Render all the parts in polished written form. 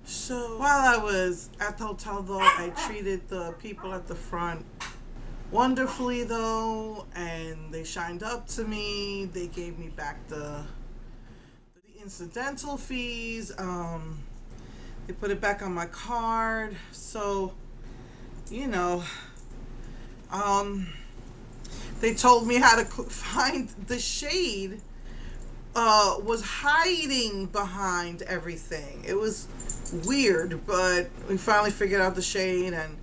So while I was at the hotel, though, I treated the people at the front wonderfully, though, and they shined up to me. They gave me back the incidental fees. They put it back on my card. So, you know, um, they told me how to find the shade. Was hiding behind everything. It was weird, but we finally figured out the shade, and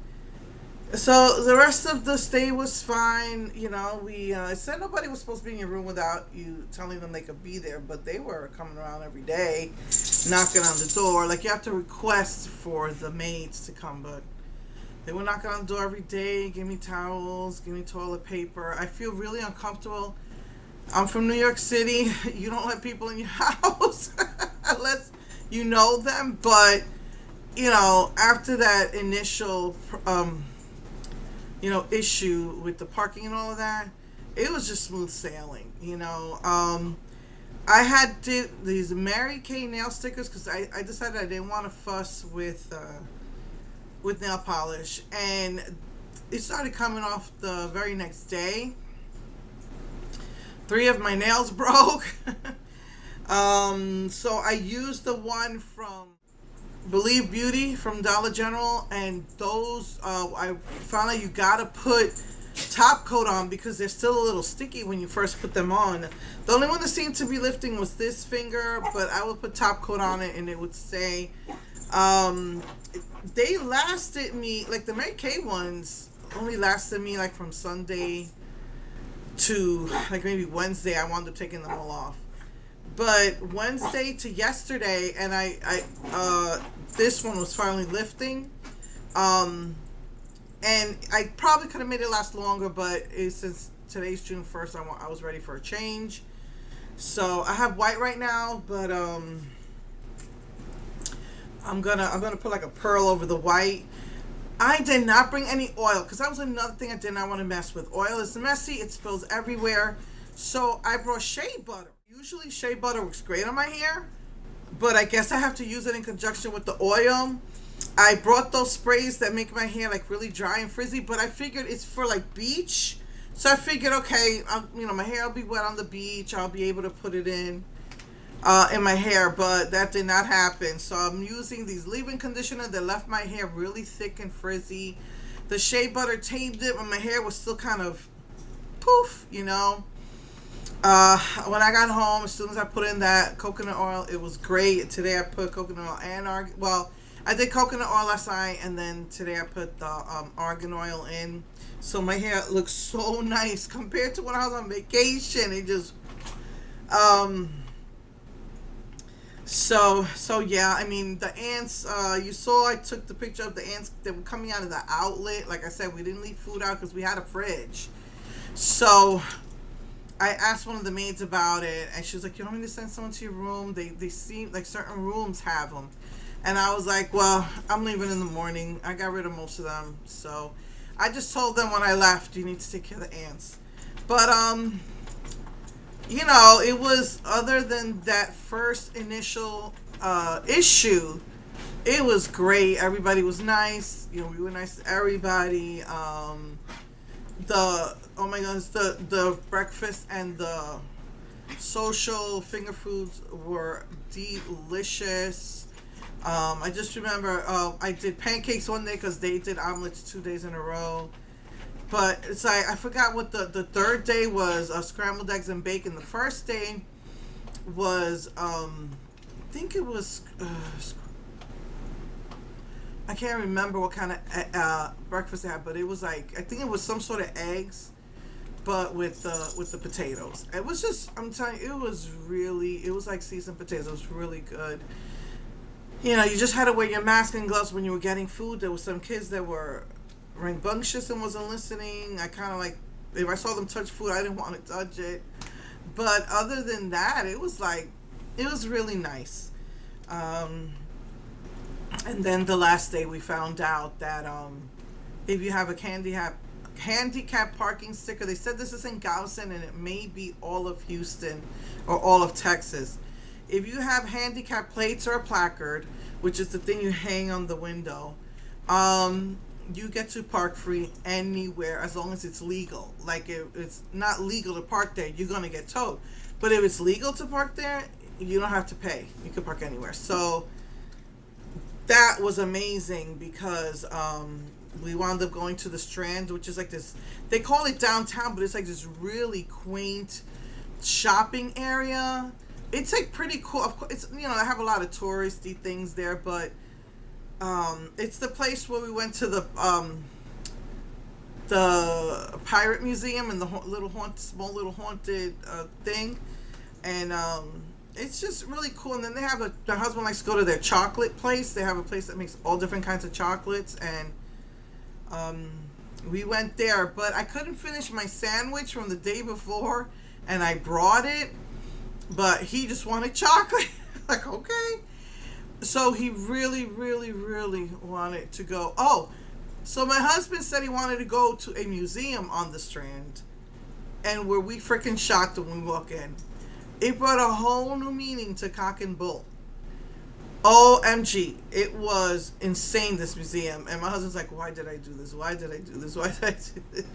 so the rest of the stay was fine. You know, we said nobody was supposed to be in your room without you telling them they could be there, but they were coming around every day, knocking on the door. Like, you have to request for the maids to come, but they were knocking on the door every day, give me towels, give me toilet paper. I feel really uncomfortable. I'm from New York City. You don't let people in your house unless you know them. But, you know, after that initial, issue with the parking and all of that, it was just smooth sailing. I had did these Mary Kay nail stickers because I decided I didn't want to fuss with nail polish, and it started coming off the very next day. Three of my nails broke. So I used the one from Believe Beauty from Dollar General, and those I found out you gotta put top coat on because they're still a little sticky when you first put them on. The only one that seemed to be lifting was this finger, but I would put top coat on it and it would stay. They lasted me, like the Mary Kay ones only lasted me like from Sunday to like maybe Wednesday. I wound up taking them all off. But Wednesday to yesterday, and this one was finally lifting. And I probably could have made it last longer, but since today's June 1st, I was ready for a change. So I have white right now, but I'm gonna put like a pearl over the white. I did not bring any oil because that was another thing I did not want to mess with. Oil is messy; it spills everywhere. So I brought shea butter. Usually shea butter works great on my hair, but I guess I have to use it in conjunction with the oil. I brought those sprays that make my hair like really dry and frizzy, but I figured it's for like beach. So I figured, okay, my hair will be wet on the beach. I'll be able to put it in my hair, but that did not happen. So I'm using these leave-in conditioner that left my hair really thick and frizzy. The shea butter tamed it when my hair was still kind of poof, When I got home, as soon as I put in that coconut oil, it was great. Today I put coconut oil and I did coconut oil last night, and then today I put the argan oil in. So my hair looks so nice compared to when I was on vacation. It just, so yeah. I mean, the ants. You saw I took the picture of the ants that were coming out of the outlet. Like I said, we didn't leave food out because we had a fridge. So I asked one of the maids about it, and she was like, "You want me to send someone to your room? They seem like certain rooms have them." And I was like, "Well, I'm leaving in the morning. I got rid of most of them." So I just told them when I left, "You need to take care of the ants." But it was, other than that first initial issue, it was great. Everybody was nice. We were nice to everybody. Oh my goodness, the breakfast and the social finger foods were delicious. I just remember I did pancakes one day because they did omelets 2 days in a row. But it's like, I forgot what the third day was. Scrambled eggs and bacon. The first day was, I think it was, I can't remember what kind of breakfast they had, but it was like, I think it was some sort of eggs, but with the potatoes. It was just, I'm telling you, it was like seasoned potatoes. It was really good. You just had to wear your mask and gloves when you were getting food. There were some kids that were rambunctious and wasn't listening. I kind of like, if I saw them touch food, I didn't want to touch it. But other than that, it was really nice. And then the last day we found out that if you have a handicap parking sticker, they said this is in Galveston and it may be all of Houston or all of Texas. If you have handicap plates or a placard which is the thing you hang on the window. You get to park free anywhere as long as it's legal. Like if it's not legal to park there, you're gonna get towed. But if it's legal to park there, you don't have to pay. You can park anywhere. So that was amazing because we wound up going to the Strand, which is like this. They call it downtown, but it's like this really quaint shopping area. It's like pretty cool. Of course, it's, you know, I have a lot of touristy things there, but it's the place where we went to the pirate museum and the small little haunted thing, and it's just really cool. And then they have my husband likes to go to their chocolate place. They have a place that makes all different kinds of chocolates, and we went there. But I couldn't finish my sandwich from the day before, and I brought it, but he just wanted chocolate. Like, okay. So he really, really, really wanted to go. Oh, so my husband said he wanted to go to a museum on the Strand. And were we freaking shocked when we walk in. It brought a whole new meaning to Cock and Bull. OMG. It was insane, this museum. And my husband's like, why did I do this? Why did I do this? Why did I do this?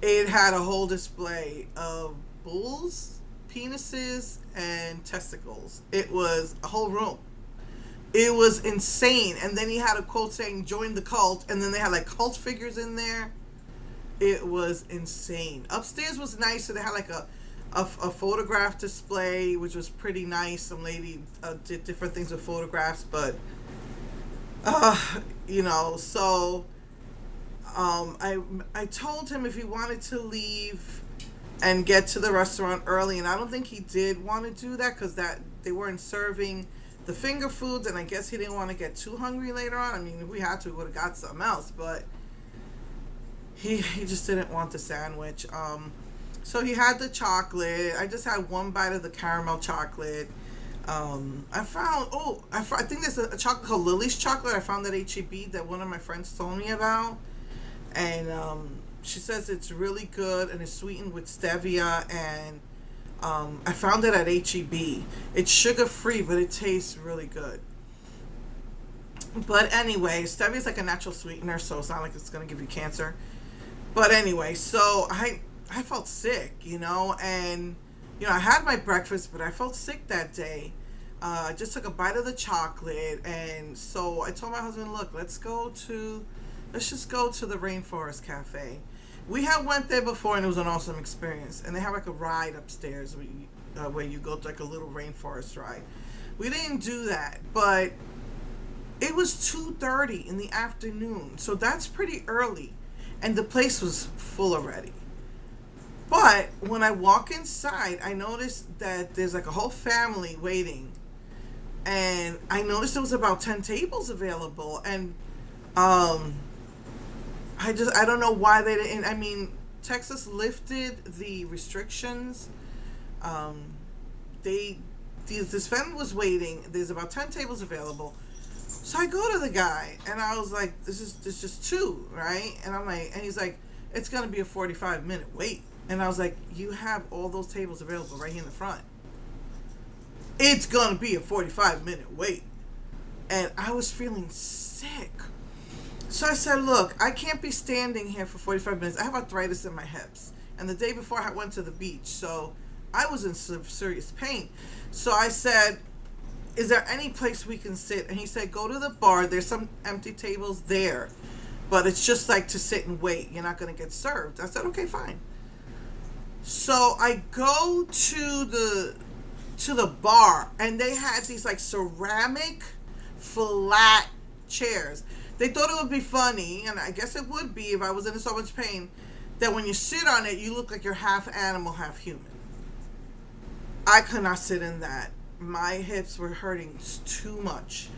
It had a whole display of bulls, penises, and testicles. It was a whole room. It was insane. And then he had a quote saying, join the cult. And then they had like cult figures in there. It was insane. Upstairs was nice. So they had like a photograph display, which was pretty nice. Some lady did different things with photographs. But, you know, so I told him if he wanted to leave and get to the restaurant early. And I don't think he did want to do that because they weren't serving the finger foods, and I guess he didn't want to get too hungry later on. I mean, if we had to, we would have got something else, but he just didn't want the sandwich. So he had the chocolate. I just had one bite of the caramel chocolate. I think there's a chocolate called Lily's chocolate. I found at HEB that one of my friends told me about, and she says it's really good and it's sweetened with stevia, and I found it at HEB. It's sugar-free, but it tastes really good. But anyway, stevia is like a natural sweetener, so it's not like it's going to give you cancer. But anyway, so I felt sick, you know, and, you know, I had my breakfast, but I felt sick that day. I just took a bite of the chocolate, and so I told my husband, look, let's just go to the Rainforest Cafe. We had went there before, and it was an awesome experience. And they have like a ride upstairs where you go to like a little rainforest ride. We didn't do that, but it was 2:30 in the afternoon, so that's pretty early, and the place was full already. But when I walk inside, I noticed that there's like a whole family waiting, and I noticed there was about 10 tables available, and I don't know why they didn't. I mean, Texas lifted the restrictions. This family was waiting. There's about 10 tables available. So I go to the guy and I was like, this is just two, right? And I'm like, and he's like, it's gonna be a 45-minute wait. And I was like, you have all those tables available right here in the front. It's gonna be a 45-minute wait. And I was feeling sick. So I said, look, I can't be standing here for 45 minutes. I have arthritis in my hips. And the day before I went to the beach. So I was in serious pain. So I said, is there any place we can sit? And he said, go to the bar. There's some empty tables there. But it's just like to sit and wait. You're not going to get served. I said, okay, fine. So I go to the bar. And they had these like ceramic flat chairs. They thought it would be funny, and I guess it would be if I was in so much pain, that when you sit on it, you look like you're half animal, half human. I could not sit in that. My hips were hurting too much.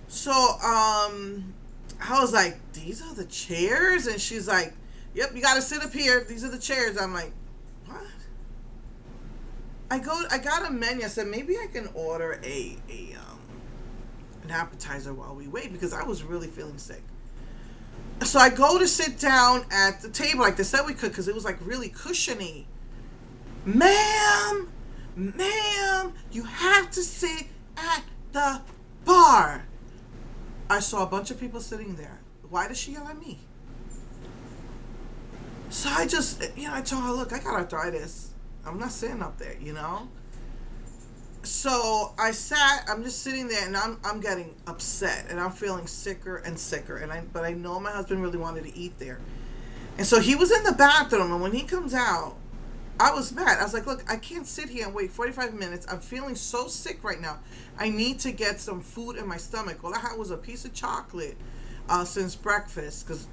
So, I was like, these are the chairs? And she's like, yep, you got to sit up here. These are the chairs. I'm like, what? I got a menu. I said, maybe I can order an appetizer while we wait, because I was really feeling sick. So I go to sit down at the table like they said we could, because it was like really cushiony. Ma'am, you have to sit at the bar. I saw a bunch of people sitting there. Why does she yell at me? So I just, I told her, look, I got arthritis. I'm not sitting up there, So I sat, I'm just sitting there, and I'm getting upset, and I'm feeling sicker and sicker, but I know my husband really wanted to eat there. And so he was in the bathroom, and when he comes out, I was mad. I was like, look, I can't sit here and wait 45 minutes. I'm feeling so sick right now. I need to get some food in my stomach. All I had was a piece of chocolate since breakfast, because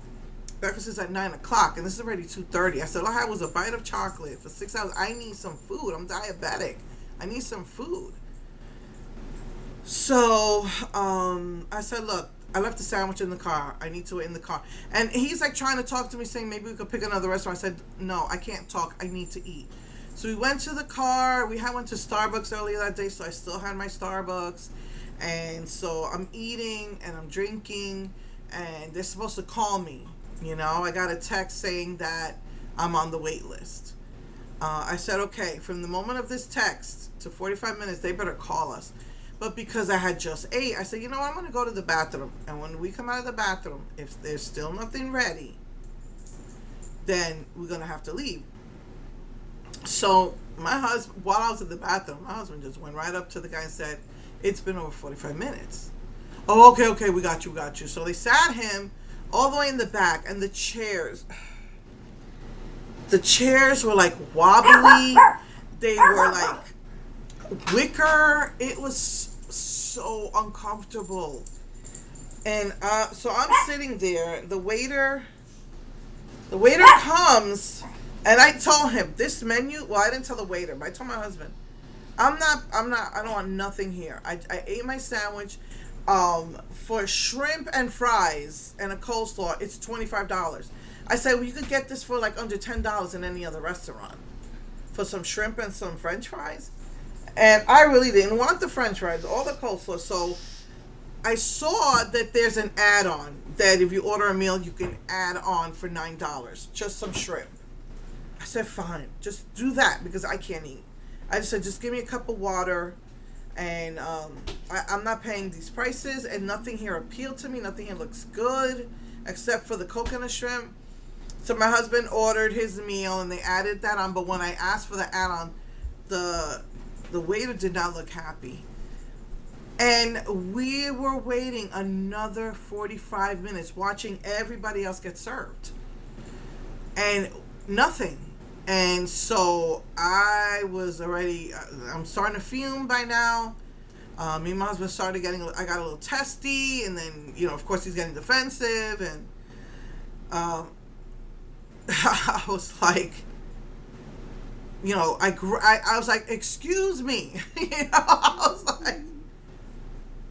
breakfast is at 9 o'clock, and this is already 2:30. I said, all I had was a bite of chocolate for 6 hours. I need some food. I'm diabetic. I need some food. So I said, look, I left the sandwich in the car. I need to wait in the car. And he's like trying to talk to me, saying maybe we could pick another restaurant. I said, no, I can't talk. I need to eat. So we went to the car. We went to Starbucks earlier that day, so I still had my Starbucks. And so I'm eating and I'm drinking, and they're supposed to call me. I got a text saying that I'm on the wait list. I said, okay, from the moment of this text to 45 minutes, they better call us. But because I had just ate, I said, you know what, I'm going to go to the bathroom. And when we come out of the bathroom, if there's still nothing ready, then we're going to have to leave. So my husband, while I was in the bathroom, my husband just went right up to the guy and said, it's been over 45 minutes. Oh, okay, we got you. So they sat him all the way in the back, and the chairs were like wobbly. They were like wicker. It was so uncomfortable. And so I'm sitting there. The waiter comes, and I told him this menu. Well, I didn't tell the waiter, but I told my husband, I don't want nothing here. I ate my sandwich. For shrimp and fries and a coleslaw, it's $25. I said, well, you could get this for like under $10 in any other restaurant for some shrimp and some French fries. And I really didn't want the French fries or the coleslaw. So I saw that there's an add-on that if you order a meal, you can add on for $9, just some shrimp. I said, fine, just do that because I can't eat. I just said, just give me a cup of water. And I'm not paying these prices, and nothing here appealed to me. Nothing here looks good except for the coconut shrimp. So my husband ordered his meal, and they added that on. But when I asked for the add-on, the waiter did not look happy. And we were waiting another 45 minutes, watching everybody else get served. And nothing. And so I was already, I'm starting to fume by now. Me and my husband started I got a little testy, and then, of course he's getting defensive, and I was like, I was like, excuse me, I was like,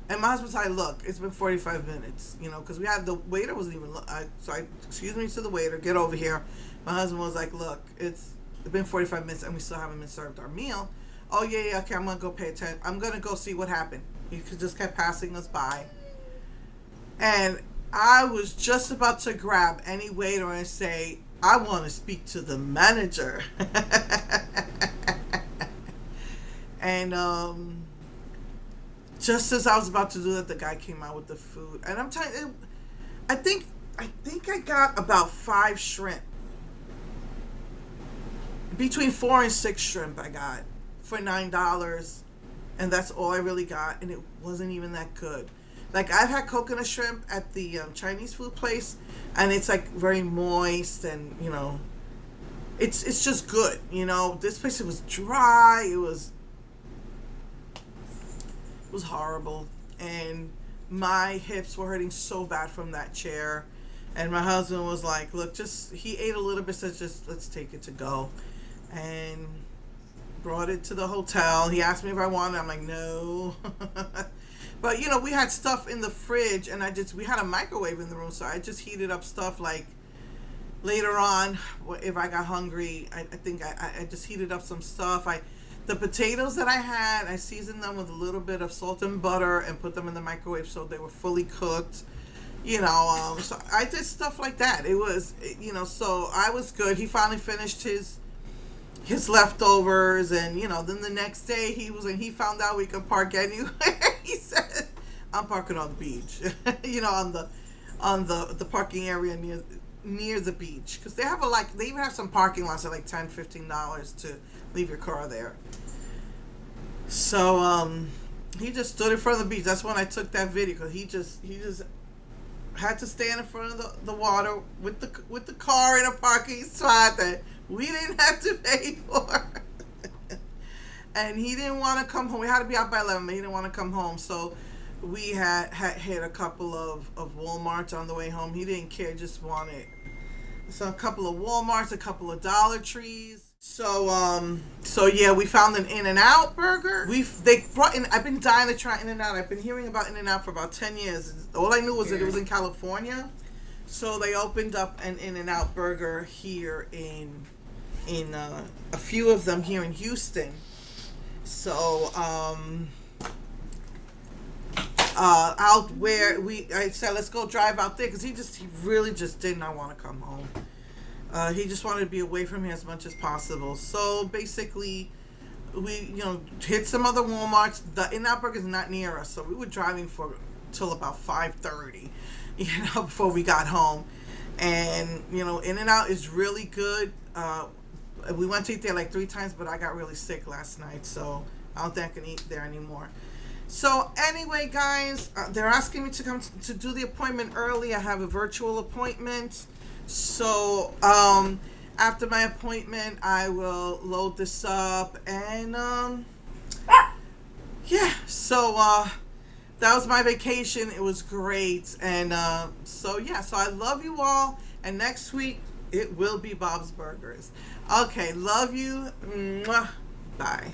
and my husband's like, look, it's been 45 minutes, because we had, the waiter wasn't even, so I, excuse me to the waiter, get over here. My husband was like, look, it's been 45 minutes and we still haven't been served our meal. Oh, yeah, okay, I'm going to go pay attention. I'm going to go see what happened. He just kept passing us by. And I was just about to grab any waiter and say, I want to speak to the manager. And just as I was about to do that, the guy came out with the food. And I'm telling you, I think I got about 5 shrimp. Between 4 and 6 shrimp I got for $9, and that's all I really got, and it wasn't even that good. Like, I've had coconut shrimp at the Chinese food place, and it's like very moist, and it's just good. This place, it was dry. It was horrible, and my hips were hurting so bad from that chair. And my husband was like, look, he ate a little bit, said, just let's take it to go. And brought it to the hotel. He asked me if I wanted it. I'm like, no. But, we had stuff in the fridge, and we had a microwave in the room, so I just heated up stuff like later on if I got hungry. I think I just heated up some stuff. The potatoes that I had, I seasoned them with a little bit of salt and butter and put them in the microwave so they were fully cooked. So I did stuff like that. It was, so I was good. He finally finished his leftovers, and then the next day he found out we could park anywhere. He said, I'm parking on the beach. You know, on the parking area near the beach, because they have they even have some parking lots at like $10-15 to leave your car there. So he just stood in front of the beach. That's when I took that video, because he just had to stand in front of the water with the car in a parking spot that we didn't have to pay for. And he didn't want to come home. We had to be out by 11, but he didn't want to come home. So we had hit a couple of Walmarts on the way home. He didn't care, just wanted a couple of Walmarts, a couple of Dollar Trees. So yeah, we found an In-N-Out burger. They brought in. I've been dying to try In-N-Out. I've been hearing about In-N-Out for about 10 years. All I knew was that it was in California. So they opened up an In-N-Out burger here in a few of them here in Houston. So out where I said, let's go drive out there, because he really just did not want to come home. He just wanted to be away from here as much as possible. So basically, we hit some other Walmarts. The In-N-Out burger is not near us, so we were driving till about 5:30, before we got home. And In-N-Out is really good. We went to eat there like 3 times, but I got really sick last night, so I don't think I can eat there anymore. So anyway, guys, they're asking me to come to do the appointment early. I have a virtual appointment. So after my appointment, I will load this up, and yeah. So that was my vacation. It was great, and so yeah. So I love you all, and next week it will be Bob's Burgers. Okay, love you. Mwah. Bye.